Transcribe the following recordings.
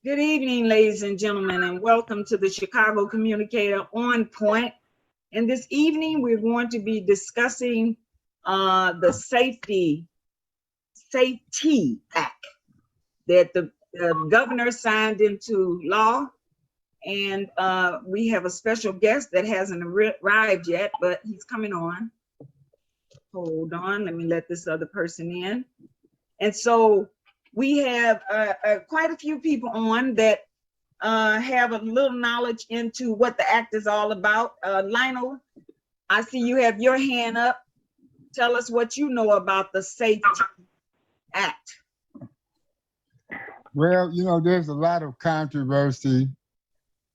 Good evening, ladies and gentlemen, and welcome to the Chicago Communicator On Point. And this evening, we're going to be discussing the Safety Act that the governor signed into law. And we have a special guest that hasn't arrived yet, but he's coming on. Hold on, let me let this other person in. And so we have quite a few people on that have a little knowledge into what the act is all about. Lionel, I see you have your hand up. Tell us what you know about the Safety Act. Well, you know, there's a lot of controversy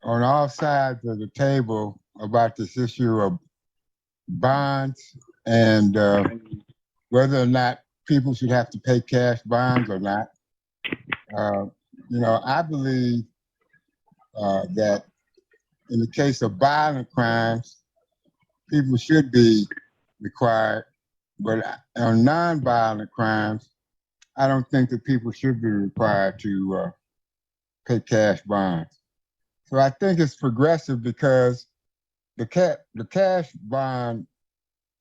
on all sides of the table about this issue of bonds and whether or not people should have to pay cash bonds or not. You know, I believe that in the case of violent crimes, people should be required, but on non-violent crimes, I don't think that people should be required to pay cash bonds. So I think it's progressive because the cash bond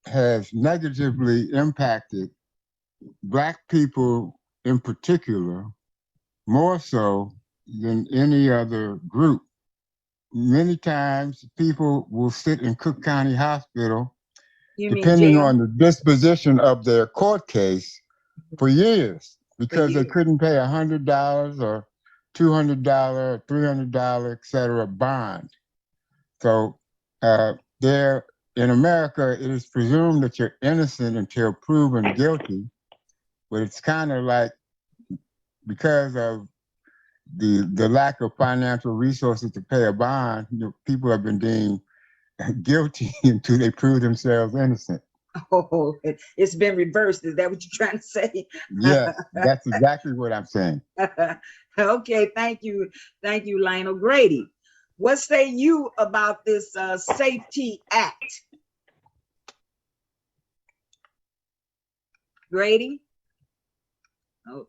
has negatively impacted Black people in particular, more so than any other group. Many times people will sit in Cook County Hospital, depending on the disposition of their court case, for years because they couldn't pay $100 or $200, $300, et cetera, bond. So there in America, it is presumed that you're innocent until proven guilty, but it's kind of like because of the lack of financial resources to pay a bond, you know, people have been deemed guilty until they prove themselves innocent. Oh, it's been reversed. Is that what you're trying to say? Yes, that's exactly what I'm saying. Okay, thank you, Lionel. Grady, what say you about this Safety Act? Grady? Oh,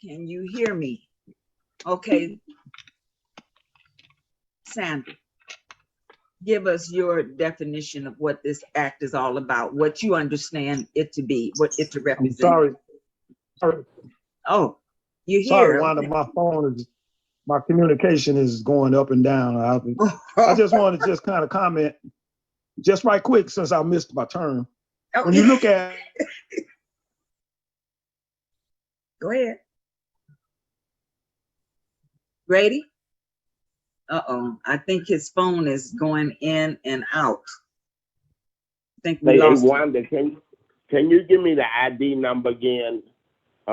can you hear me? Okay. Sandra, give us your definition of what this act is all about, what you understand it to be, what it to represent. I'm sorry. Oh, you hear? Sorry, Wanda, my phone is, my communication is going up and down. I just want to just kind of comment just right quick since I missed my turn. Okay. When you look at Go ahead. Grady? Uh-oh, I think his phone is going in and out. I think we lost him. Wanda, can you give me the ID number again?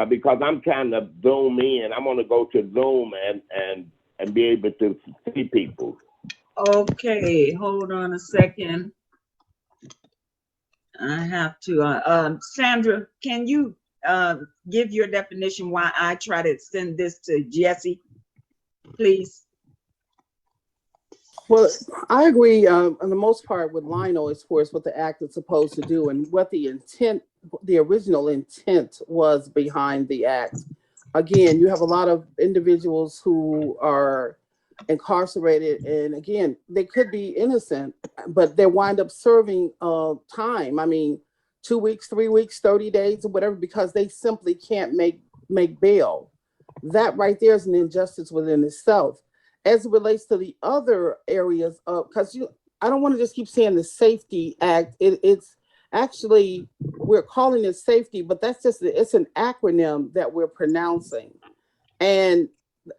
Because I'm trying to zoom in. I'm gonna go to Zoom and be able to see people. Okay, hold on a second. I have to, Sandra, can you give your definition while I try to send this to Jesse, please? Well, I agree on the most part with Lionel as far as what the act is supposed to do and what the intent, the original intent was behind the act. Again, you have a lot of individuals who are incarcerated, and again, they could be innocent, but they wind up serving time. I mean, 2 weeks, 3 weeks, 30 days, or whatever, because they simply can't make bail. That right there is an injustice within itself. As it relates to the other areas of, because I don't want to just keep saying the Safety Act. It's actually, we're calling it safety, but it's an acronym that we're pronouncing. And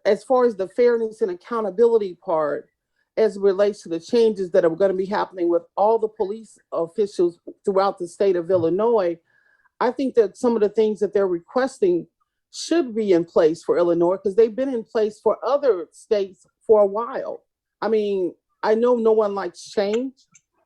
as far as the fairness and accountability part, as it relates to the changes that are going to be happening with all the police officials throughout the state of Illinois, I think that some of the things that they're requesting should be in place for Illinois, because they've been in place for other states for a while. I mean, I know no one likes change,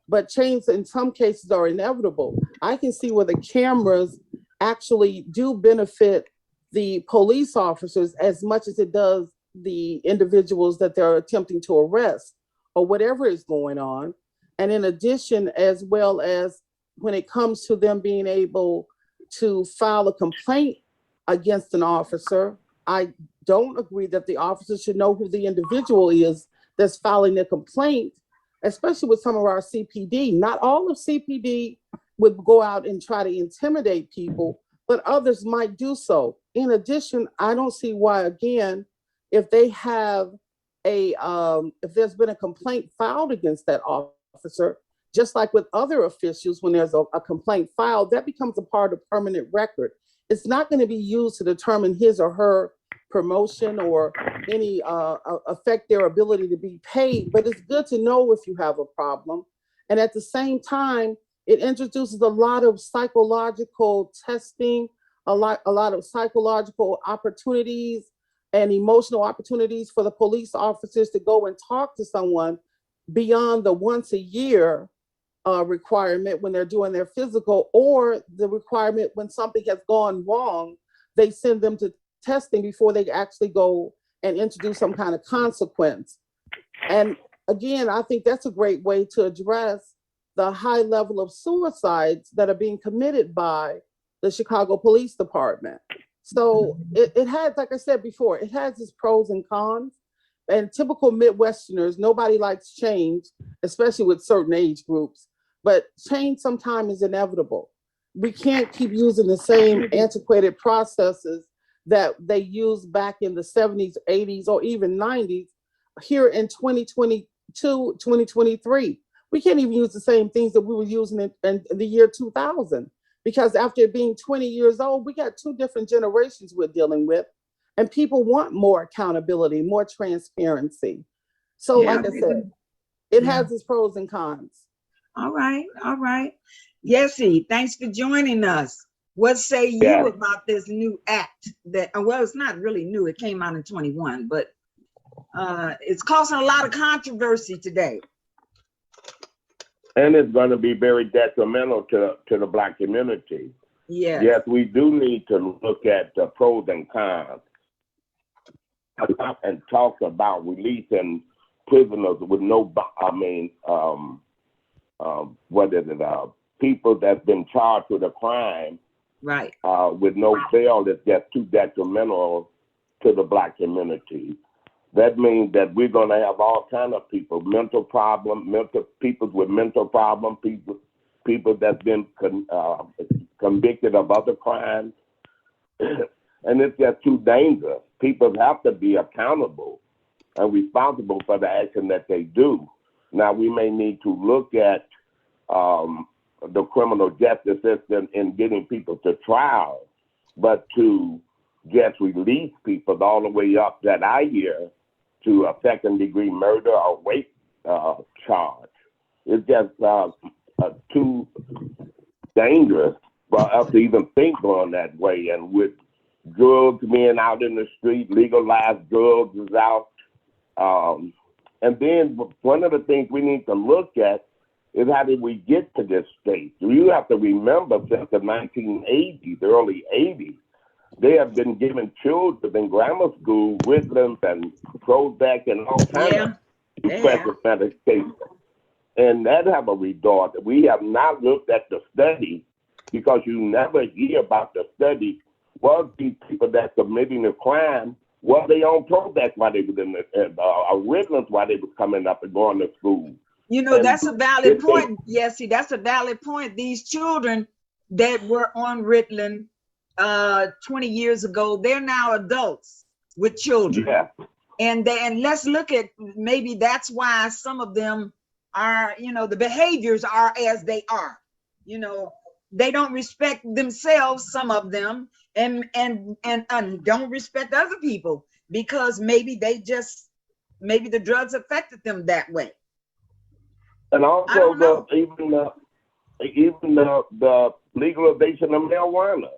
but change in some cases are inevitable. I can see where the cameras actually do benefit the police officers as much as it does the individuals that they're attempting to arrest or whatever is going on. And in addition, as well as when it comes to them being able to file a complaint against an officer, I don't agree that the officer should know who the individual is that's filing the complaint, especially with some of our CPD. Not all of CPD would go out and try to intimidate people, but others might do so. In addition, I don't see why, again, if they have if there's been a complaint filed against that officer, just like with other officials, when there's a complaint filed, that becomes a part of permanent record. It's not going to be used to determine his or her promotion or any affect their ability to be paid, but it's good to know if you have a problem. And at the same time, it introduces a lot of psychological testing, a lot of psychological opportunities and emotional opportunities for the police officers to go and talk to someone beyond the once a year requirement when they're doing their physical, or the requirement when something has gone wrong, they send them to testing before they actually go and introduce some kind of consequence. And again, I think that's a great way to address the high level of suicides that are being committed by the Chicago Police Department. So it has, like I said before, it has its pros and cons. And typical Midwesterners, nobody likes change, especially with certain age groups. But change sometimes is inevitable. We can't keep using the same antiquated processes that they used back in the 70s, 80s, or even 90s here in 2022, 2023. We can't even use the same things that we were using in the year 2000, because after being 20 years old, we got two different generations we're dealing with, and people want more accountability, more transparency. So like I said, it has its pros and cons. All right, all right. Yessie, thanks for joining us. What say you about this new act that, well, it's not really new, it came out in 21, but it's causing a lot of controversy today. And it's going to be very detrimental to the Black community. Yes. Yes, we do need to look at the pros and cons and talk about releasing prisoners with no, people that's been charged with a crime, right, with no bail, is just too detrimental to the Black community. That means that we're going to have all kinds of people, people with mental problems, people that's been convicted of other crimes. And it's just too dangerous. People have to be accountable and responsible for the action that they do. Now, we may need to look at the criminal justice system in getting people to trial, but to just release people all the way up that I hear to a second-degree murder or rape charge, it's just too dangerous for us to even think going that way. And with drugs being out in the street, legalized drugs is out. And then one of the things we need to look at is how did we get to this state? You have to remember since the 1980s, early 80s, they have been giving children in grammar school Ritalin and Prozac and all kinds of depressive medication. And that have a result. We have not looked at the study, because you never hear about the study. Was these people that committing a crime, were they on Prozac while they was in the Ritalin while they was coming up and going to school? You know, and that's a valid point. Yes, see, that's a valid point. These children that were on Ritalin 20 years ago, they're now adults. with children. Yeah. And let's look at, maybe that's why some of them are, the behaviors are as they are. They don't respect themselves, some of them, and don't respect other people because maybe the drugs affected them that way. And I also don't know. even the legalization of marijuana.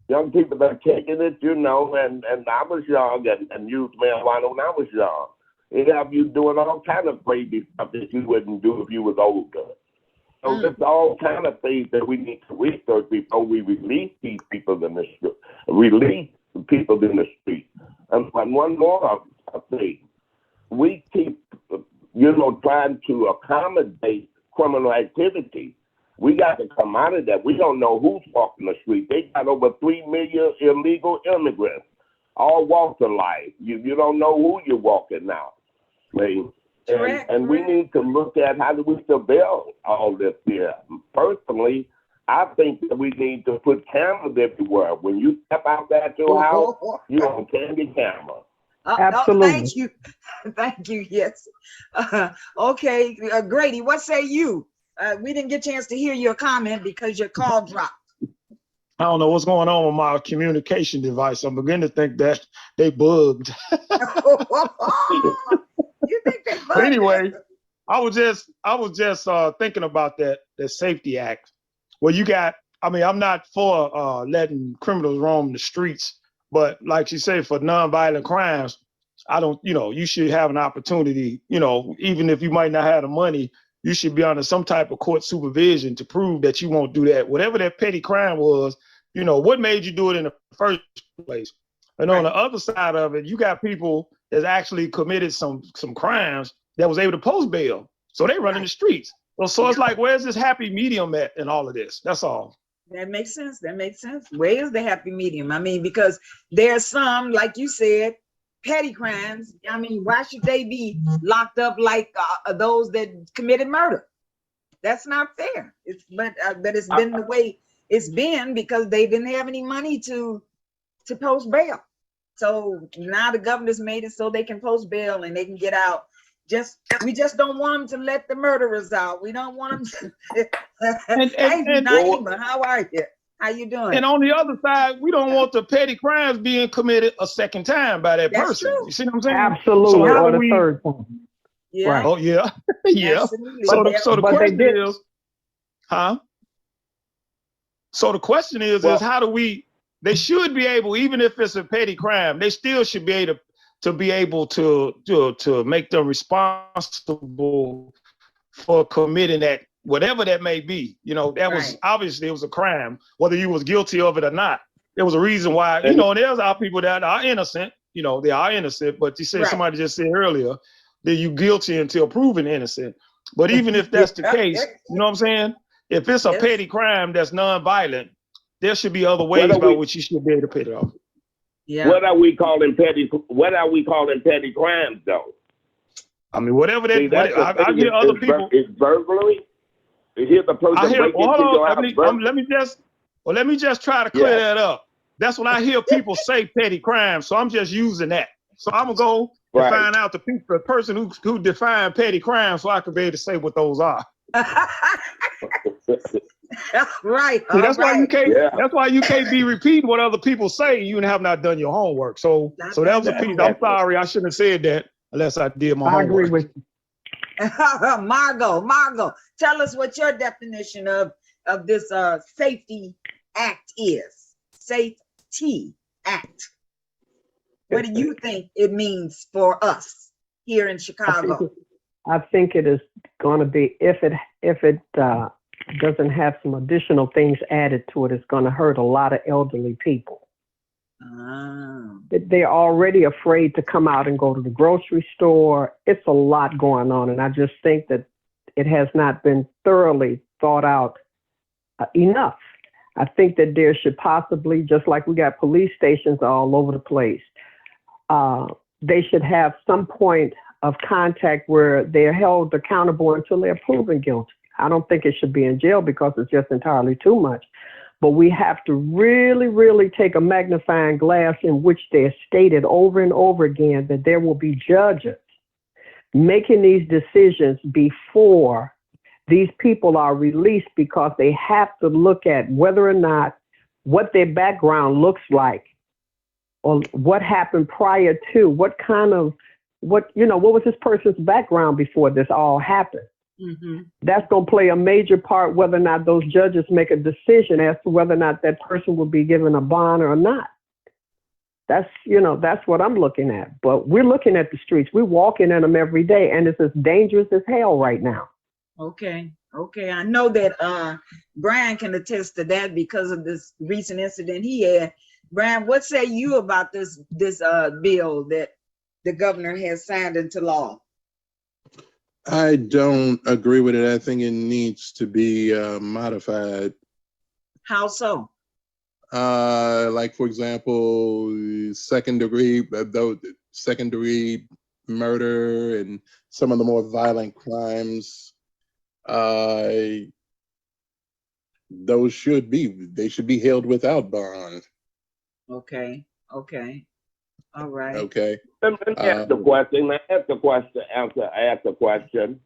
Young people that are taking it, and I was young and used marijuana when I was young. It have you doing all kind of crazy stuff that you wouldn't do if you was older. So there's all kind of things that we need to research before we release these people in the street. And one more thing, we keep, trying to accommodate criminal activity. We got to come out of that. We don't know who's walking the street. They got over 3 million illegal immigrants, all walks of life. You don't know who you're walking now. And we need to look at how do we surveil all this here. Personally, I think that we need to put cameras everywhere. When you step out at your house, you're on candy camera. Absolutely. Thank you. Yes. Okay, Grady, what say you? We didn't get a chance to hear your comment because your call dropped. I don't know what's going on with my communication device. I'm beginning to think that they bugged. You think they bugged? But anyway, I was just thinking about that Safety Act. Well, I'm not for letting criminals roam the streets, but like she said, for nonviolent crimes, I don't, you should have an opportunity, even if you might not have the money, you should be under some type of court supervision to prove that you won't do that. Whatever that petty crime was, what made you do it in the first place? And on the other side of it, you got people that actually committed some crimes that was able to post bail. So they run in the streets. So it's like, where's this happy medium at in all of this? That's all. That makes sense. Where is the happy medium? I mean, because there's some, like you said, petty crimes. I mean, why should they be locked up like those that committed murder? That's not fair. But it's been the way it's been because they didn't have any money to post bail. So now the governor's made it so they can post bail and they can get out. We just don't want them to let the murderers out. We don't want them to. Hey, Naima, how are you? How you doing? And on the other side, we don't want the petty crimes being committed a second time by that person. True. You see what I'm saying? Absolutely. So how or do the third one. Yeah. Right. Oh yeah, yeah. Absolutely. So the question is, So the question is how do we? They should be able, even if it's a petty crime, they still should be able to make them responsible for committing that, whatever that may be. That was obviously it was a crime, whether you was guilty of it or not. There was a reason why. And there's our people that are innocent. They are innocent, but you said somebody just said earlier that you guilty until proven innocent. But even if that's the case, you know what I'm saying? If it's a petty crime that's nonviolent, there should be other ways by which you should be able to pay it off. Yeah. What are we calling petty crimes, though? I mean, whatever that. I hear other people. It's burglary. You hear the person break into your house. Let me just try to clear that up. That's what I hear people say, petty crimes. So I'm just using that. So I'm gonna go and find out the person who defined petty crimes, so I can be able to say what those are. Right. See, that's why you can't. That's why you can't be repeating what other people say. You have not done your homework. So that was a piece. I'm sorry, I shouldn't have said that unless I did my homework. I agree with you. Margot, tell us what your definition of this Safety Act is. Safety Act. What do you think it means for us here in Chicago? I think it is going to be, if it doesn't have some additional things added to it, it's going to hurt a lot of elderly people. They're already afraid to come out and go to the grocery store. It's a lot going on, and I just think that it has not been thoroughly thought out enough. I think that there should possibly, just like we got police stations all over the place, they should have some point of contact where they're held accountable until they're proven guilty. I don't think it should be in jail because it's just entirely too much. but we have to really, really take a magnifying glass in which they're stated over and over again that there will be judges making these decisions before these people are released, because they have to look at whether or not what their background looks like, or what happened prior to, what was this person's background before this all happened. Mm-hmm. That's going to play a major part whether or not those judges make a decision as to whether or not that person will be given a bond or not. That's what I'm looking at. But we're looking at the streets. We're walking in them every day, and it's as dangerous as hell right now. Okay. I know that Brian can attest to that because of this recent incident he had. Brian, what say you about this bill that the governor has signed into law? I don't agree with it. I think it needs to be modified. How so? Like, for example, second degree murder and some of the more violent crimes. They should be held without bond. Okay. All right. Okay. Let me ask the question. Ask the question.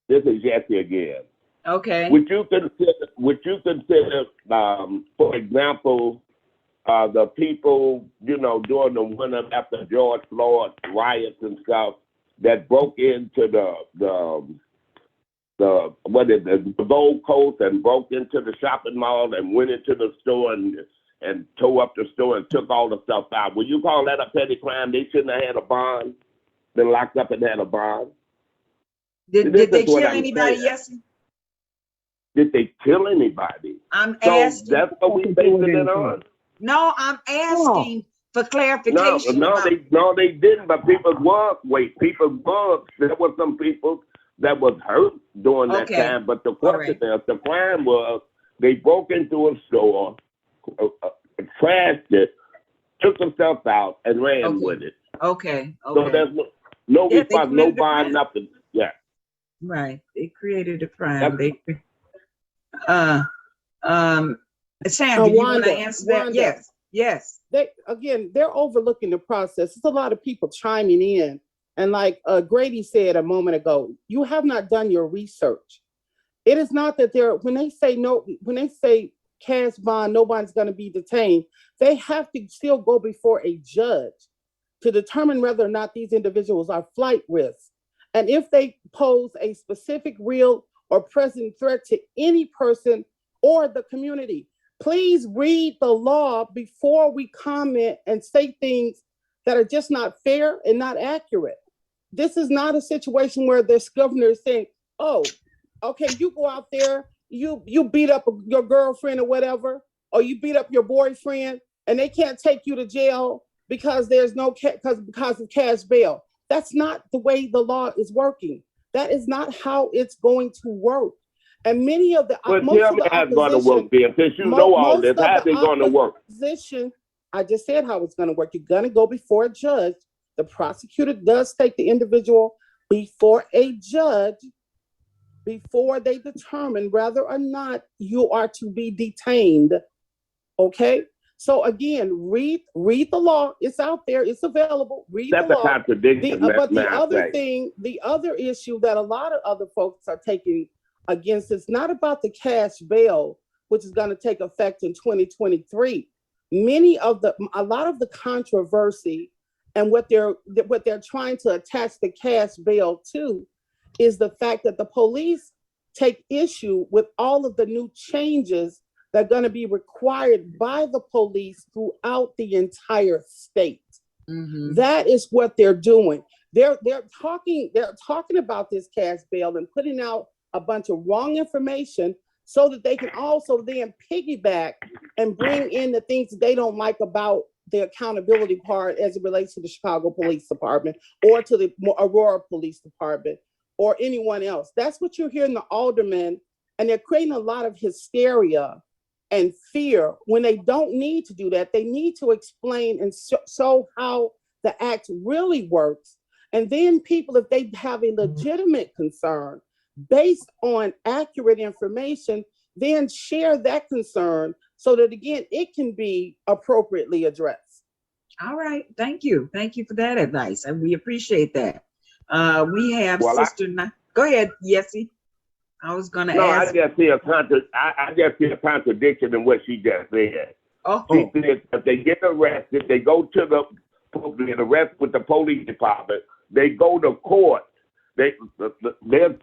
This is Jesse again. Okay. Would you consider, for example, the people, during the winter after George Floyd riots and stuff, that broke into the Gold Coast and broke into the shopping mall and went into the store and tore up the store and took all the stuff out? Would you call that a petty crime? They shouldn't have had a bond, been locked up and had a bond. Did they kill anybody? Yes. Did they kill anybody? I'm asking. That's what we basing it on. No, I'm asking for clarification. No, they didn't. But there were some people that was hurt during that time. But the question is, the crime was they broke into a store, trashed it, took some stuff out, and ran with it. Okay. So there's no response, no bond, nothing. Yeah. Right. They created a crime. Sam, do you want to answer that? Wanda, Yes. They're overlooking the process. It's a lot of people chiming in. And like Grady said a moment ago, you have not done your research. It is not that when they say cash bond, nobody's going to be detained, they have to still go before a judge to determine whether or not these individuals are flight risks. And if they pose a specific, real, or present threat to any person or the community. Please read the law before we comment and say things that are just not fair and not accurate. This is not a situation where this governor is saying, oh, okay, you go out there, you beat up your girlfriend or whatever, or you beat up your boyfriend, and they can't take you to jail because there's no because of cash bail. That's not the way the law is working. That is not how it's going to work. And many of the tell me how it's going to work, Ben. Since you know all this, how's it going to work? I just said how it's going to work. You're going to go before a judge. The prosecutor does take the individual before a judge before they determine whether or not you are to be detained. Okay? So again, read the law. It's out there. It's available. Read That's the law. That's a contradiction. But the other issue that a lot of other folks are taking against is not about the cash bail, which is going to take effect in 2023. A lot of the controversy and what they're trying to attach the cash bail to is the fact that the police take issue with all of the new changes that are going to be required by the police throughout the entire state. Mm-hmm. That is what they're doing. They're talking about this cash bail and putting out a bunch of wrong information so that they can also then piggyback and bring in the things that they don't like about the accountability part as it relates to the Chicago Police Department or to the Aurora Police Department or anyone else. That's what you're hearing the aldermen, and they're creating a lot of hysteria and fear when they don't need to do that. They need to explain and show how the act really works. And then people, if they have a legitimate concern based on accurate information, then share that concern so that, again, it can be appropriately addressed. All right, thank you. Thank you for that advice, and we appreciate that. We have Well, go ahead, Yessie. I was gonna no, ask. I just see a contradiction in what she just said. Oh, She said if they get arrested, they go to get arrested with the police department. They go to court. They're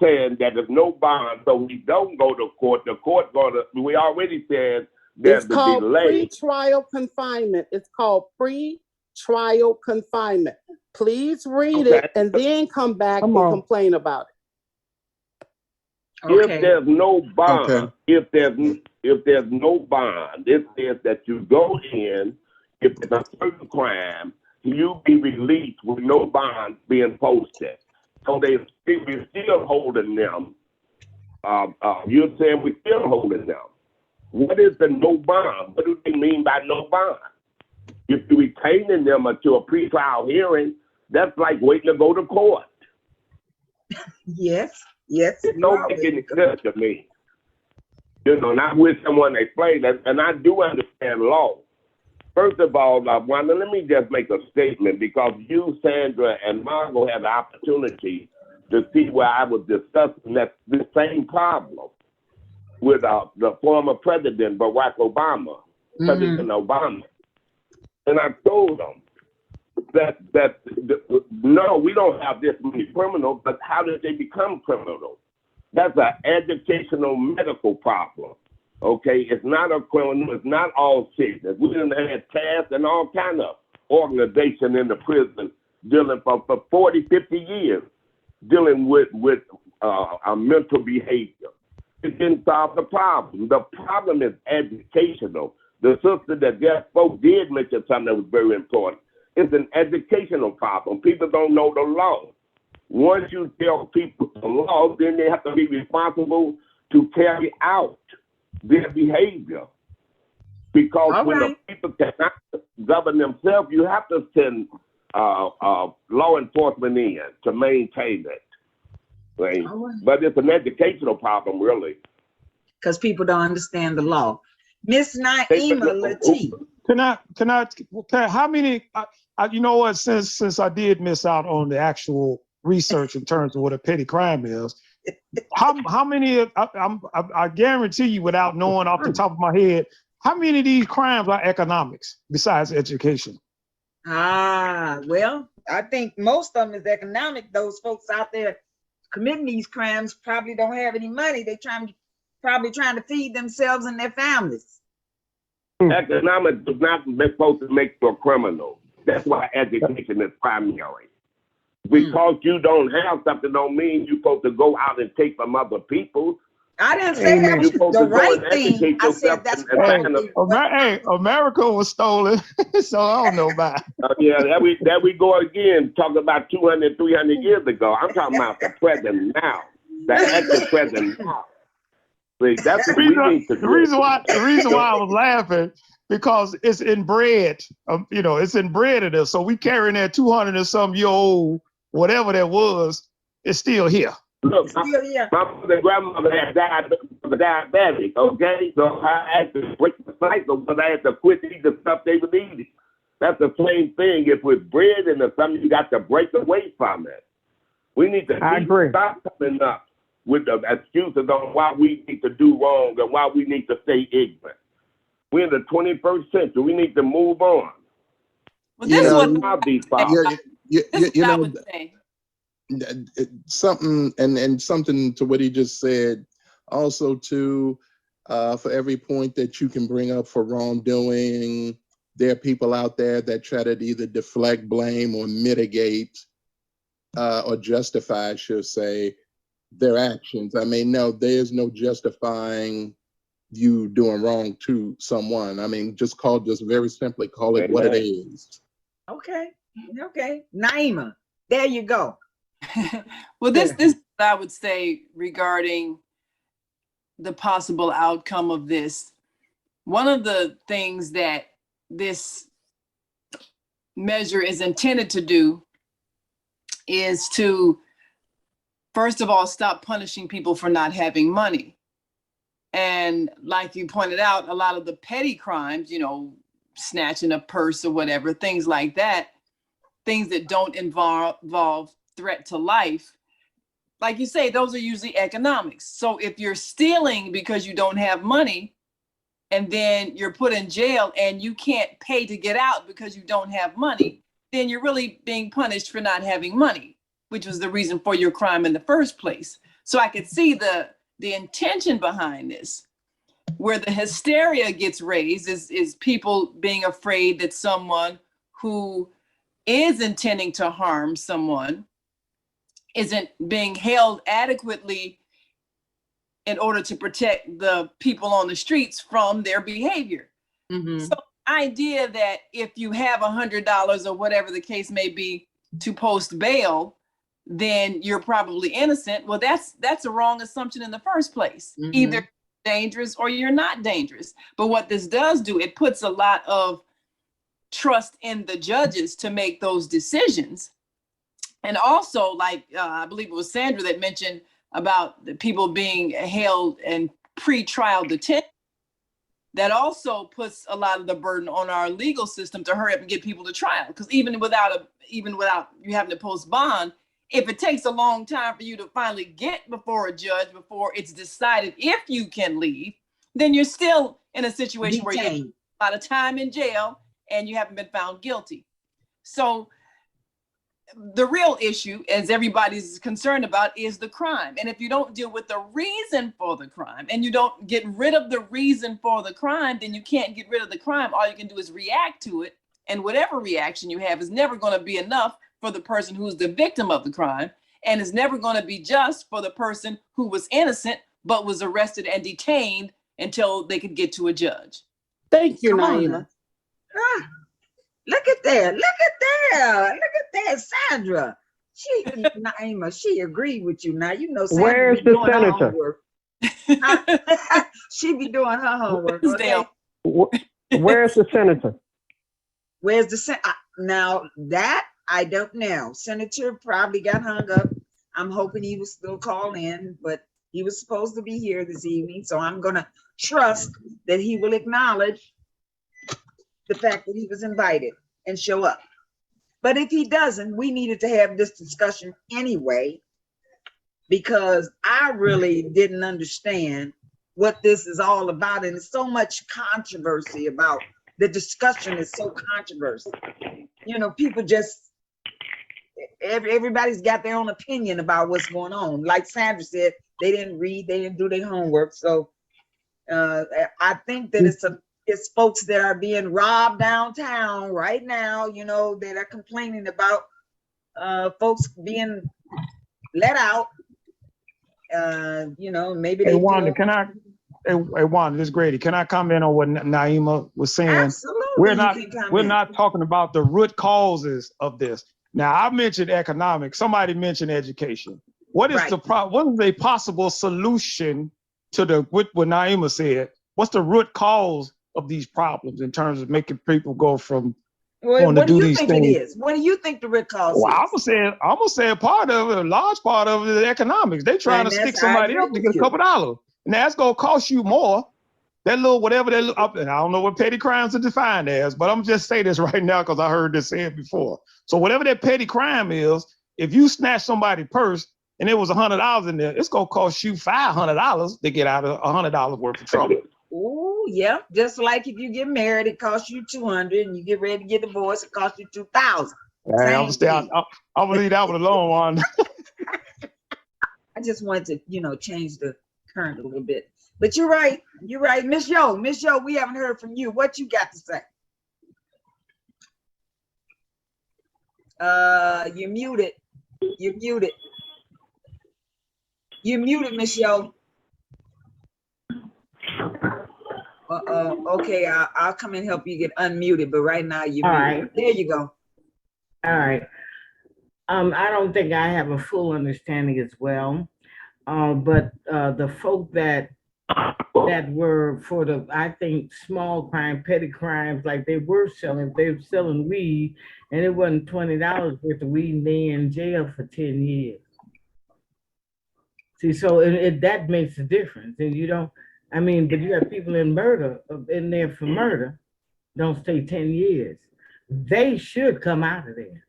saying that there's no bond, so we don't go to court. The court we already said there's It's called delay. pre-trial confinement. It's called pre-trial confinement. Please read it and then come back and complain about it. okay. If there's no bond, if there's no bond, it says that you go in, if it's a certain crime, you be released with no bond being posted. So we're still holding them. You're saying we're still holding them. What is the no bond? What do they mean by no bond? If you're retaining them until a pre-trial hearing, that's like waiting to go to court. Yes. It don't make any sense to me. And I wish someone explained that, and I do understand law. First of all, Wanda, let me just make a statement, because you, Sandra, and Margot had the opportunity to see where I was discussing this same problem with the former president, Barack Obama, President Obama. And I told them that no, we don't have this many criminals, but how did they become criminals? That's an educational medical problem. Okay, it's not a criminal, it's not all sickness. We done had tasks and all kind of organization in the prison dealing for 40, 50 years, dealing with mental behavior. It didn't solve the problem. The problem is educational. The sister that just spoke did mention something that was very important. It's an educational problem. People don't know the law. Once you tell people the law, then they have to be responsible to carry out their behavior. Because when the people cannot govern themselves, you have to send law enforcement in to maintain it. Right? But it's an educational problem, really. Because people don't understand the law. Miss Naima Latif. Can I, how many, you know what, since I did miss out on the actual research in terms of what a petty crime is, how many, I guarantee you without knowing off the top of my head, how many of these crimes are economics besides education? Well, I think most of them is economic. Those folks out there committing these crimes probably don't have any money. They probably trying to feed themselves and their families. Economics is not supposed to make you a criminal. That's why education is primary. Because you don't have something don't mean you're supposed to go out and take from other people. I didn't say that was the right thing. I said that's right. America was stolen, so I don't know about it. Yeah, there we go again, talking about 200, 300 years ago. I'm talking about the present now, the actual present now. See, that's what we need to do. The reason why I was laughing, because it's inbred, it's inbred in us. So we carrying that 200 and some year old, whatever that was, it's still here. Look, my mother and grandmother had diabetic, okay? So I had to break the cycle, but I had to quit eating the stuff they were eating. That's the same thing. If it's bread into something, you got to break away from it. We need to stop coming up with the excuses on why we need to do wrong and why we need to stay ignorant. We're in the 21st century. We need to move on. Well, this is what I would say. Something and something to what he just said. Also, too, for every point that you can bring up for wrongdoing, there are people out there that try to either deflect blame or mitigate or justify, I should say, their actions. I mean, no, there's no justifying you doing wrong to someone. I mean, just very simply call it what it is. Okay. Naima, there you go. Well, this I would say regarding the possible outcome of this. One of the things that this measure is intended to do is to, first of all, stop punishing people for not having money. And like you pointed out, a lot of the petty crimes, you know, snatching a purse or whatever, things like that, things that don't involve threat to life, like you say, those are usually economics. So if you're stealing because you don't have money, and then you're put in jail and you can't pay to get out because you don't have money, then you're really being punished for not having money, which was the reason for your crime in the first place. So I could see the intention behind this. Where the hysteria gets raised is people being afraid that someone who is intending to harm someone isn't being held adequately in order to protect the people on the streets from their behavior. Mhm. So the idea that if you have $100 or whatever the case may be to post bail, then you're probably innocent. Well, that's a wrong assumption in the first place. Mhm. Either dangerous or you're not dangerous. But what this does do, it puts a lot of trust in the judges to make those decisions. And also, like I believe it was Sandra that mentioned about the people being held in pre-trial detention. That also puts a lot of the burden on our legal system to hurry up and get people to trial. Because even without you having to post bond, if it takes a long time for you to finally get before a judge before it's decided if you can leave, then you're still in a situation where you have Detained. a lot of time in jail and you haven't been found guilty. So the real issue, as everybody's concerned about, is the crime. And if you don't deal with the reason for the crime and you don't get rid of the reason for the crime, then you can't get rid of the crime. All you can do is react to it. And whatever reaction you have is never going to be enough for the person who's the victim of the crime. And is never going to be just for the person who was innocent but was arrested and detained until they could get to a judge. Thank you, Come on Naima. now. Ah, look at that. Look at that. Look at that, Sandra. Naima, she agreed with you. Now, you know, Sandra Where's be the doing her senator? homework. She be doing her homework. Okay? Where's the senator? Where's the now that I don't know. Senator probably got hung up. I'm hoping he will still call in, but he was supposed to be here this evening, so I'm gonna trust that he will acknowledge the fact that he was invited and show up. But if he doesn't, we needed to have this discussion anyway, because I really didn't understand what this is all about, and there's so much controversy about. The discussion is so controversial. You know, people just, everybody's got their own opinion about what's going on. Like Sandra said, they didn't read, they didn't do their homework. So I think that it's folks that are being robbed downtown right now, you know, that are complaining about folks being let out. You know, maybe Hey, they Wanda, feel. Hey, Wanda, this is Grady. Can I comment on what Naima was saying? Absolutely, We're you not can comment. we're not talking about the root causes of this. Now, I mentioned economics. Somebody mentioned education. What is Right. what is a possible solution to what Naima said? What's the root cause of these problems in terms of making people go from Well, wanting to what do do you these think things? it is? What do you think the root cause Well, is? I'm gonna say a part of it, a large part of it is economics. They trying And to that's- stick I somebody agree up to with get a you. couple dollars. And that's gonna cost you more. That little whatever that up, and I don't know what petty crimes are defined as, but I'm just saying this right now because I heard this said before. So whatever that petty crime is, if you snatch somebody's purse and it was $100 in there, it's gonna cost you $500 to get out of $100 worth of trouble. Oh, yeah. Just like if you get married, it costs you $200, and you get ready to get divorced, it costs you $2,000. I'm gonna leave that one alone, Wanda. I just wanted to, you know, change the current a little bit. But you're right. You're right. Miss Yo, we haven't heard from you. What you got to say? You're muted. You're muted. You're muted, Miss Yo. Okay, I'll come and help you get unmuted, but right now you're All muted. right. There you go. All right. I don't think I have a full understanding as well, but the folk that were for the, I think, small crime, petty crimes, like they were selling weed, and it wasn't $20 worth of weed, and they in jail for 10 years. See, so that makes a difference, and you don't. I mean, but you have people in there for murder, don't stay 10 years. They should come out of there.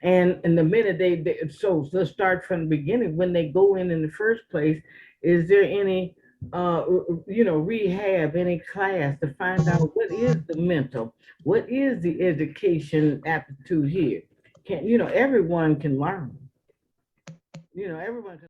And the minute so let's start from the beginning. When they go in the first place, is there any rehab, any class to find out what is the mental, what is the education aptitude here? Everyone can learn. Everyone can